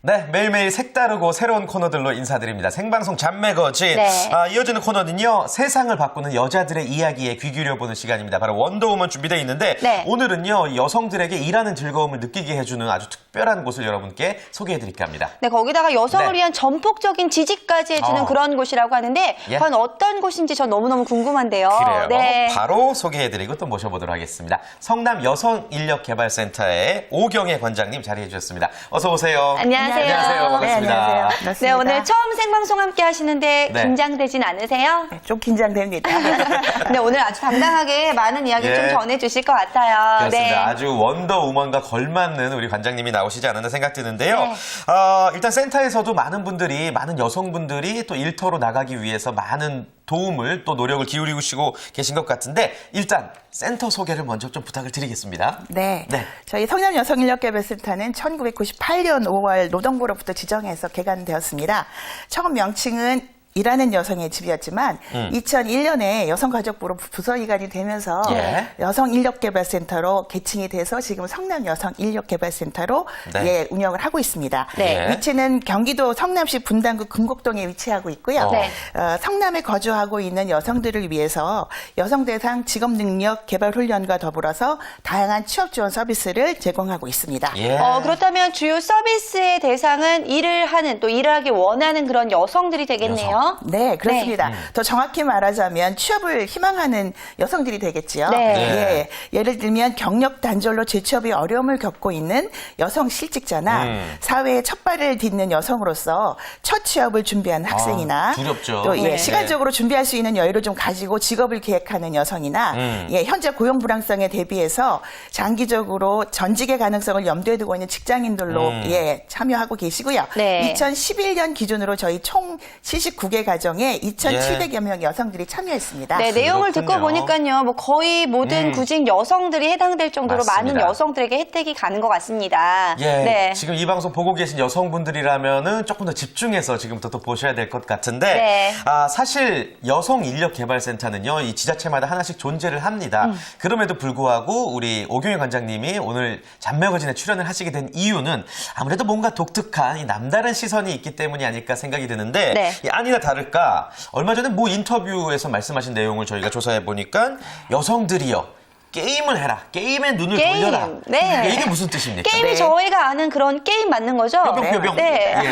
네, 매일매일 색다르고 새로운 코너들로 인사드립니다. 생방송 잡매거진. 네. 이어지는 코너는요, 세상을 바꾸는 여자들의 이야기에 귀 기울여보는 시간입니다. 바로 원더우먼 준비되어 있는데, 네. 오늘은요, 여성들에게 일하는 즐거움을 느끼게 해주는 아주 특별한 곳을 여러분께 소개해드릴까 합니다. 네, 거기다가 여성을 네. 위한 전폭적인 지지까지 해주는 그런 곳이라고 하는데 예. 과연 어떤 곳인지 전 너무너무 궁금한데요. 그래요. 네. 바로 소개해드리고 또 모셔보도록 하겠습니다. 성남 여성인력개발센터의 오경애 관장님 자리해 주셨습니다. 어서 오세요. 안녕하세요. 안녕하세요. 반갑습니다. 네, 안녕하세요. 반갑습니다. 네, 오늘 처음 생방송 함께 하시는데 네. 긴장되진 않으세요? 좀 긴장됩니다. 네, 오늘 아주 당당하게 많은 이야기 예. 좀 전해주실 것 같아요. 그렇습니다. 네. 아주 원더우먼과 걸맞는 우리 관장님이 나오시지 않았나 생각 드는데요. 네. 일단 센터에서도 많은 여성분들이 또 일터로 나가기 위해서 많은 도움을 또 노력을 기울이시고 계신 것 같은데 일단 센터 소개를 먼저 좀 부탁을 드리겠습니다. 네. 네. 저희 성남 여성인력개발센터는 1998년 5월 노동부로부터 지정해서 개관되었습니다. 처음 명칭은 일하는 여성의 집이었지만 2001년에 여성가족부로 부서이관이 되면서 예. 여성인력개발센터로 개칭이 돼서 지금 성남 여성인력개발센터로 네. 운영을 하고 있습니다. 네. 위치는 경기도 성남시 분당구 금곡동에 위치하고 있고요. 네. 성남에 거주하고 있는 여성들을 위해서 여성대상 직업능력 개발 훈련과 더불어서 다양한 취업 지원 서비스를 제공하고 있습니다. 예. 그렇다면 주요 서비스의 대상은 일을 하는 또 일을 하기 원하는 그런 여성들이 되겠네요. 네, 그렇습니다. 더 정확히 말하자면 취업을 희망하는 여성들이 되겠지요. 네. 네. 예를 들면 경력 단절로 재취업이 어려움을 겪고 있는 여성 실직자나 사회에 첫 발을 딛는 여성으로서 첫 취업을 준비한 학생이나 두렵죠. 또 네. 시간적으로 준비할 수 있는 여유를 좀 가지고 직업을 계획하는 여성이나 현재 고용 불안성에 대비해서 장기적으로 전직의 가능성을 염두에 두고 있는 직장인들로 참여하고 계시고요. 네. 2011년 기준으로 저희 총 79개 가정에 2,700여 명 여성들이 참여했습니다. 네, 내용을 듣고 그렇군요. 보니까요, 뭐 거의 모든 구직 여성들이 해당될 정도로 맞습니다. 많은 여성들에게 혜택이 가는 것 같습니다. 예, 네. 지금 이 방송 보고 계신 여성분들이라면은 조금 더 집중해서 지금부터 또 보셔야 될 것 같은데, 네. 사실 여성인력개발센터는요, 이 지자체마다 하나씩 존재를 합니다. 그럼에도 불구하고 우리 오경희 관장님이 오늘 잡매거진에 출연을 하시게 된 이유는 아무래도 뭔가 독특한 이 남다른 시선이 있기 때문이 아닐까 생각이 드는데, 네. 아니나 다를까 얼마 전에 모 인터뷰에서 말씀하신 내용을 저희가 조사해 보니까 여성들이요. 게임을 해라. 게임에 눈을 게임. 돌려라. 네. 이게 무슨 뜻입니까? 게임이 네. 저희가 아는 그런 게임 맞는 거죠? 뿅뿅뿅뿅. 네. 예.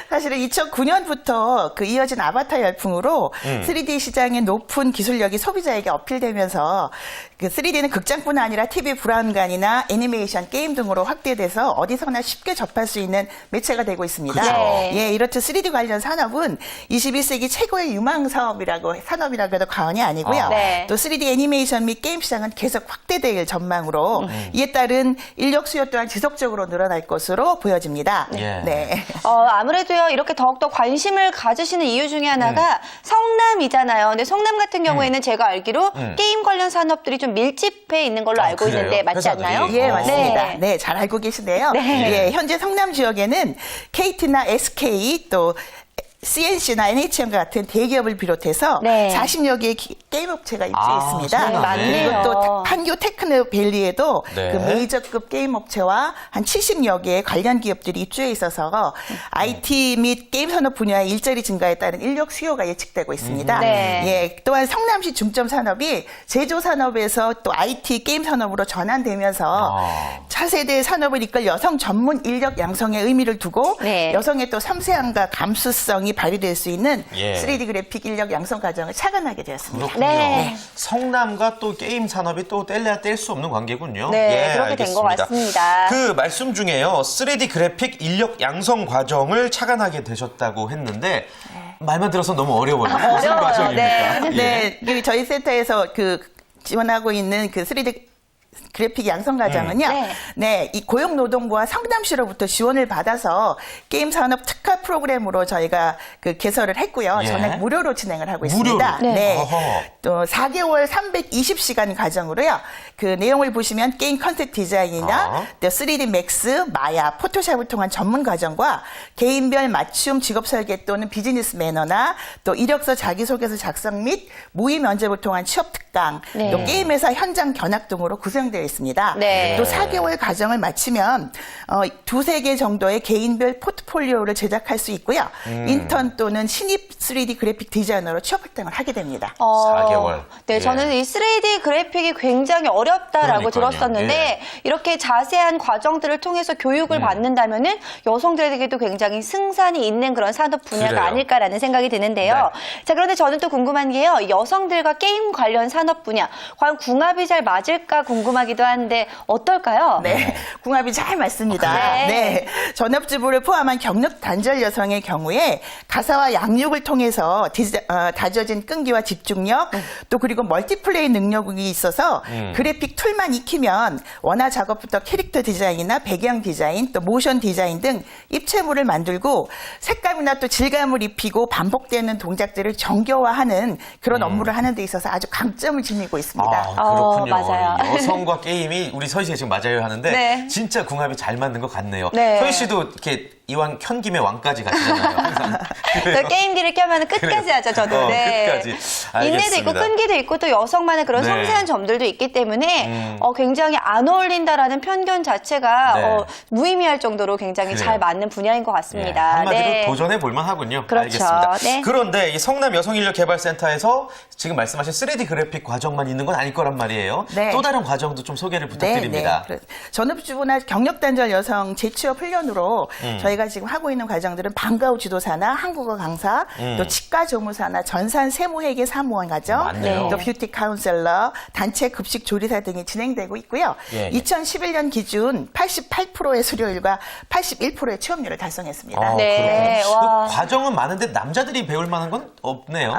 사실은 2009년부터 그 이어진 아바타 열풍으로 3D 시장의 높은 기술력이 소비자에게 어필되면서 그 3D는 극장뿐 아니라 TV 브라운관이나 애니메이션, 게임 등으로 확대돼서 어디서나 쉽게 접할 수 있는 매체가 되고 있습니다. 그쵸. 예, 이렇듯 3D 관련 산업은 21세기 최고의 유망 산업이라고 해도 과언이 아니고요. 네. 또 3D 애니메이션 및 게임 시장은 계속 확대될 전망으로 이에 따른 인력 수요 또한 지속적으로 늘어날 것으로 보여집니다. 예. 네. 아무래도요, 이렇게 더욱더 관심을 가지시는 이유 중에 하나가 성남이잖아요. 근데 성남 같은 경우에는 제가 알기로 게임 관련 산업들이 좀 밀집해 있는 걸로 알고 그래요? 있는데 맞지 회사들이? 않나요? 예, 맞습니다. 네. 네, 잘 알고 계시네요. 네. 예, 현재 성남 지역에는 KT나 SK 또 CNC나 NHM과 같은 대기업을 비롯해서 네. 40여 개의 게임 업체가 입주해 있습니다. 성남에. 맞네요. 그리고 또 판교 테크노밸리에도 네. 그 메이저급 게임 업체와 한 70여 개의 관련 기업들이 입주해 있어서 IT 및 게임 산업 분야의 일자리 증가에 따른 인력 수요가 예측되고 있습니다. 네. 예, 또한 성남시 중점 산업이 제조 산업에서 또 IT 게임 산업으로 전환되면서 차세대 산업을 이끌 여성 전문 인력 양성의 의미를 두고 네. 여성의 또 섬세함과 감수성이 발휘될 수 있는 예. 3D 그래픽 인력 양성 과정을 착안하게 되었습니다. 그렇군요. 네. 성남과 또 게임 산업이 또 뗄래야 뗄 수 없는 관계군요. 네, 예, 그렇게 된 것 알겠습니다. 같습니다. 그 말씀 중에요. 3D 그래픽 인력 양성 과정을 착안하게 되셨다고 했는데 말만 들어서 너무 어려워요. 무슨 어려워요. 과정입니까? 네. 네, 그 저희 센터에서 그 지원하고 있는 그 3D 그래픽 양성 과정은요. 네, 이 고용노동부와 성남시로부터 지원을 받아서 게임 산업 특화 프로그램으로 저희가 그 개설을 했고요. 예. 전액 무료로 진행을 하고 무료로? 있습니다. 네. 네. 어허. 또 4개월 320시간 과정으로요. 그 내용을 보시면 게임 컨셉 디자인이나 또 3D 맥스, 마야, 포토샵을 통한 전문 과정과 개인별 맞춤 직업 설계 또는 비즈니스 매너나 또 이력서 자기소개서 작성 및 모의 면접을 통한 취업 특강, 네. 또 게임 회사 현장 견학 등으로 구성되어 있습니다. 네. 또 4개월 과정을 마치면 2-3개 정도의 개인별 포트폴리오를 제작할 수 있고요. 인턴 또는 신입 3D 그래픽 디자이너로 취업 활동을 하게 됩니다. 4개월. 네, 예. 저는 이 3D 그래픽이 굉장히 어렵다라고 그러니까요. 들었었는데 예. 이렇게 자세한 과정들을 통해서 교육을 받는다면은 여성들에게도 굉장히 승산이 있는 그런 산업 분야가 그래요. 아닐까라는 생각이 드는데요. 네. 자, 그런데 저는 또 궁금한 게요. 여성들과 게임 관련 산업 분야, 과연 궁합이 잘 맞을까 궁금하기도 한데 어떨까요? 네, 궁합이 잘 맞습니다. 네. 네, 전업주부를 포함한 경력 단절 여성의 경우에 가사와 양육을 통해서 다져진 끈기와 집중력, 또 그리고 멀티플레이 능력이 있어서 그래픽 툴만 익히면 원화 작업부터 캐릭터 디자인이나 배경 디자인, 또 모션 디자인 등 입체물을 만들고 색감이나 또 질감을 입히고 반복되는 동작들을 정교화하는 그런 업무를 하는 데 있어서 아주 강점을 지니고 있습니다. 그렇군요. 맞아요. 여성과 게임이 우리 서희 씨가 지금 맞아요 하는데 네. 진짜 궁합이 잘 맞는 것 같네요. 네. 서희 씨도 이렇게 이왕 켠김에 왕까지 가시잖아요. 항상. 저 게임기를 켜면 끝까지 그래요. 하죠, 저도. 네. 끝까지. 인내도 있고 알겠습니다. 끈기도 있고 또 여성만의 그런 네. 섬세한 점들도 있기 때문에 굉장히 안 어울린다라는 편견 자체가 네. 무의미할 정도로 굉장히 그래요. 잘 맞는 분야인 것 예, 같습니다. 한마디로 네. 도전해 볼만 하군요. 그렇죠. 알겠습니다. 네. 그런데 이 성남 여성인력개발센터에서 지금 말씀하신 3D 그래픽 과정만 있는 건 아닐 거란 말이에요. 네. 또 다른 과정도 좀 소개를 부탁드립니다. 네, 네. 전업주부나 경력단절 여성 재취업 훈련으로 저희가 지금 하고 있는 과정들은 방과 후 지도사나 한국어 강사, 또 치과 조무사나 전산 세무회계 사무원 과정, 맞네요. 또 뷰티 카운셀러, 단체 급식 조리사 등이 진행되고 있고요. 예, 예. 2011년 기준 88%의 수료율과 81%의 취업률을 달성했습니다. 네. 그렇군요. 와. 그 과정은 많은데 남자들이 배울 만한 건 없네요.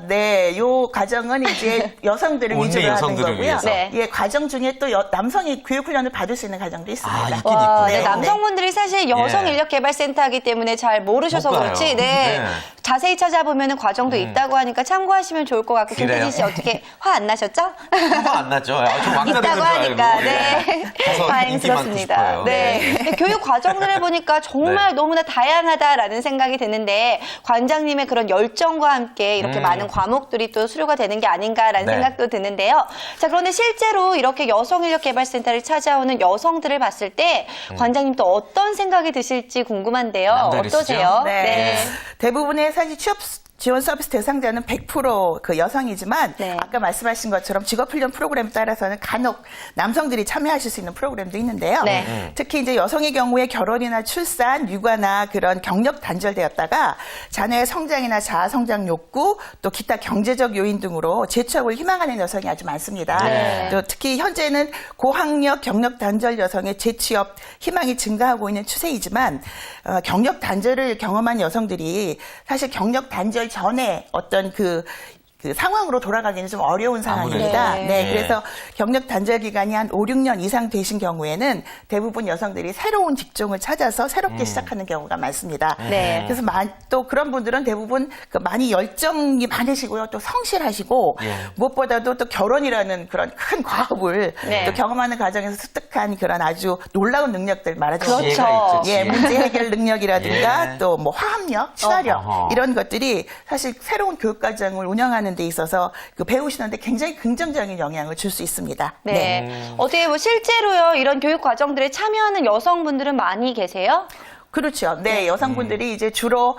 네. 요 과정은 이제 여성들을 온리 위주로 하는 여성들을 거고요. 위해서. 네. 예, 과정 중에 또 남성이 교육 훈련을 받을 수 있는 과정도 있습니다. 있긴 와, 있군요. 네, 남성분들이 사실 여성인력개발센터이기 때문에 잘 모르셔서 못 가요. 그렇지. 네. 네. 자세히 찾아보면 과정도 있다고 하니까 참고하시면 좋을 것 같고 그래요. 김태진 씨 어떻게 화 안 나셨죠? 화가 안 났죠. 좀 왕따 되는 있다고 줄 하니까 알고. 네. 가서 인기 많고 다행스럽습니다. 싶어요. 네. 교육 과정들을 보니까 정말 네. 너무나 다양하다라는 생각이 드는데 관장님의 그런 열정과 함께 이렇게 많은 과목들이 또 수료가 되는 게 아닌가라는 네. 생각도 드는데요. 자, 그런데 실제로 이렇게 여성인력개발센터를 찾아오는 여성들을 봤을 때 관장님 또 어떤 생각이 드실지 궁금한데요. 남다르시죠? 어떠세요? 네. 대부분의 사실 취업 지원 서비스 대상자는 100% 그 여성이지만 네. 아까 말씀하신 것처럼 직업훈련 프로그램에 따라서는 간혹 남성들이 참여하실 수 있는 프로그램도 있는데요. 네. 특히 이제 여성의 경우에 결혼이나 출산, 육아나 그런 경력 단절되었다가 자녀의 성장이나 자아 성장 욕구 또 기타 경제적 요인 등으로 재취업을 희망하는 여성이 아주 많습니다. 네. 또 특히 현재는 고학력 경력 단절 여성의 재취업 희망이 증가하고 있는 추세이지만 경력 단절을 경험한 여성들이 사실 경력 단절 전에 어떤 그 상황으로 돌아가기는 좀 어려운 상황입니다. 아무래도. 네, 네. 그래서 경력 단절 기간이 한 5, 6년 이상 되신 경우에는 대부분 여성들이 새로운 직종을 찾아서 새롭게 시작하는 경우가 많습니다. 네. 그래서 또 그런 분들은 대부분 많이 열정이 많으시고요. 또 성실하시고 예. 무엇보다도 또 결혼이라는 그런 큰 과업을 네. 또 경험하는 과정에서 습득한 그런 아주 놀라운 능력들 말하자면 그렇죠. 지혜가 있죠, 예, 지혜. 문제 해결 능력이라든가 예. 또 뭐 화합력, 친화력 어허. 이런 것들이 사실 새로운 교육 과정을 운영하는 데 있어서 배우시는데 굉장히 긍정적인 영향을 줄 수 있습니다. 네. 어떻게 뭐 실제로요 이런 교육 과정들에 참여하는 여성분들은 많이 계세요? 그렇죠. 네, 여성분들이 이제 주로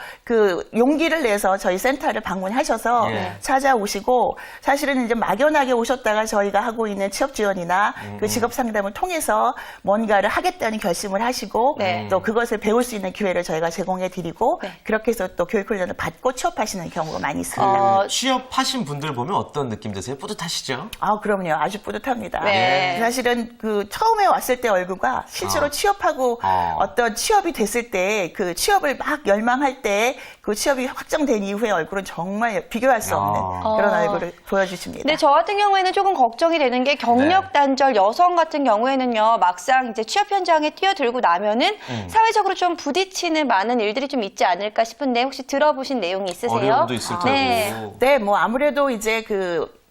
용기를 내서 저희 센터를 방문하셔서 예. 찾아오시고 사실은 이제 막연하게 오셨다가 저희가 하고 있는 취업 지원이나 그 직업 상담을 통해서 뭔가를 하겠다는 결심을 하시고 네. 또 그것을 배울 수 있는 기회를 저희가 제공해 드리고 네. 그렇게 해서 또 교육 훈련을 받고 취업하시는 경우가 많이 있습니다. 취업하신 분들 보면 어떤 느낌 드세요? 뿌듯하시죠? 그럼요. 아주 뿌듯합니다. 네. 사실은 처음에 왔을 때 얼굴과 실제로 취업하고 어떤 취업이 됐을 때 그 취업을 막 열망할 때 그 취업이 확정된 이후의 얼굴은 정말 비교할 수 없는 그런 얼굴을 보여주십니다. 근데 저 같은 경우에는 조금 걱정이 되는 게 경력 단절 여성 같은 경우에는요 막상 이제 취업 현장에 뛰어들고 나면은 사회적으로 좀 부딪히는 많은 일들이 좀 있지 않을까 싶은데 혹시 들어보신 내용이 있으세요? 어려움도 있을 테고. 네. 네, 뭐 아무래도 이제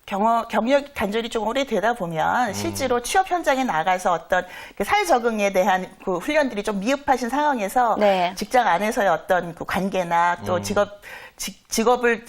경력 단절이 좀 오래되다 보면 실제로 취업 현장에 나가서 어떤 사회 적응에 대한 훈련들이 좀 미흡하신 상황에서 네. 직장 안에서의 어떤 관계나 또 직업을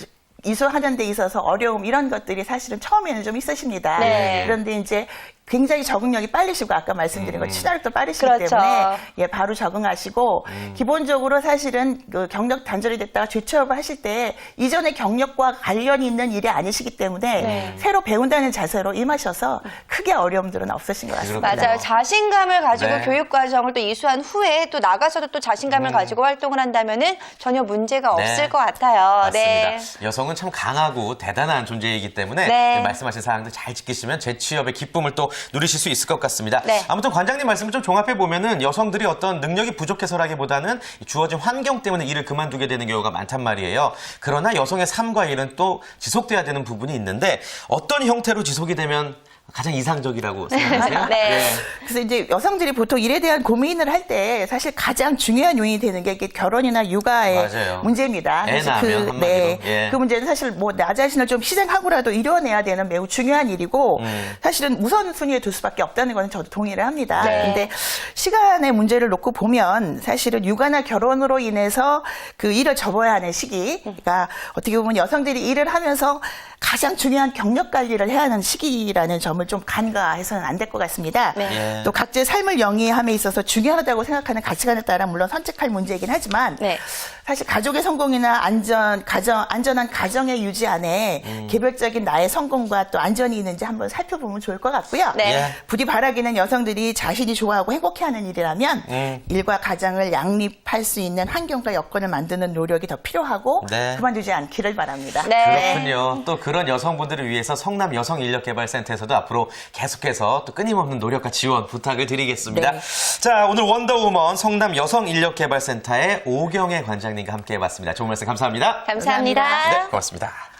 이수하는 데 있어서 어려움 이런 것들이 사실은 처음에는 좀 있으십니다. 네. 그런데 이제 굉장히 적응력이 빠르시고 아까 말씀드린 것 치달도 빠르시기 그렇죠. 때문에 예, 바로 적응하시고 기본적으로 사실은 그 경력 단절이 됐다가 재취업을 하실 때 이전의 경력과 관련이 있는 일이 아니시기 때문에 네. 새로 배운다는 자세로 임하셔서 크게 어려움들은 없으신 것 같습니다. 맞아요. 자신감을 가지고 네. 교육 과정을 또 이수한 후에 또 나가서도 또 자신감을 가지고 활동을 한다면은 전혀 문제가 네. 없을 것 같아요. 맞습니다. 네. 여성은 참 강하고 대단한 존재이기 때문에 네. 말씀하신 사항들 잘 지키시면 재취업의 기쁨을 또 누리실 수 있을 것 같습니다. 네. 아무튼 관장님 말씀을 좀 종합해 보면은 여성들이 어떤 능력이 부족해서라기보다는 주어진 환경 때문에 일을 그만두게 되는 경우가 많단 말이에요. 그러나 여성의 삶과 일은 또 지속돼야 되는 부분이 있는데 어떤 형태로 지속이 되면 가장 이상적이라고 생각하세요? 네. 그래서 이제 여성들이 보통 일에 대한 고민을 할 때 사실 가장 중요한 요인이 되는 게 이게 결혼이나 육아의 맞아요. 문제입니다. 애 그래서 낳으면 한마디로. 예. 그 문제는 사실 뭐 나 자신을 좀 희생하고라도 이뤄내야 되는 매우 중요한 일이고 사실은 우선순위에 둘 수밖에 없다는 거는 저도 동의를 합니다. 네. 근데 시간의 문제를 놓고 보면 사실은 육아나 결혼으로 인해서 그 일을 접어야 하는 시기가 어떻게 보면 여성들이 일을 하면서 가장 중요한 경력 관리를 해야 하는 시기라는 점을 좀 간과해서는 안 될 것 같습니다. 네. 예. 또 각자의 삶을 영위함에 있어서 중요하다고 생각하는 가치관에 따라 물론 선택할 문제이긴 하지만 네. 사실 가족의 성공이나 안전한 가정의 유지 안에 개별적인 나의 성공과 또 안전이 있는지 한번 살펴보면 좋을 것 같고요. 네. 예. 부디 바라기는 여성들이 자신이 좋아하고 행복해하는 일이라면 일과 가정을 양립할 수 있는 환경과 여건을 만드는 노력이 더 필요하고 네. 그만두지 않기를 바랍니다. 네. 그렇군요. 또 그런 여성분들을 위해서 성남 여성인력개발센터에서도 앞으로 계속해서 또 끊임없는 노력과 지원 부탁을 드리겠습니다. 네. 자, 오늘 원더우먼 성남 여성인력개발센터의 오경애 관장님과 함께 해봤습니다. 좋은 말씀 감사합니다. 감사합니다. 네, 고맙습니다.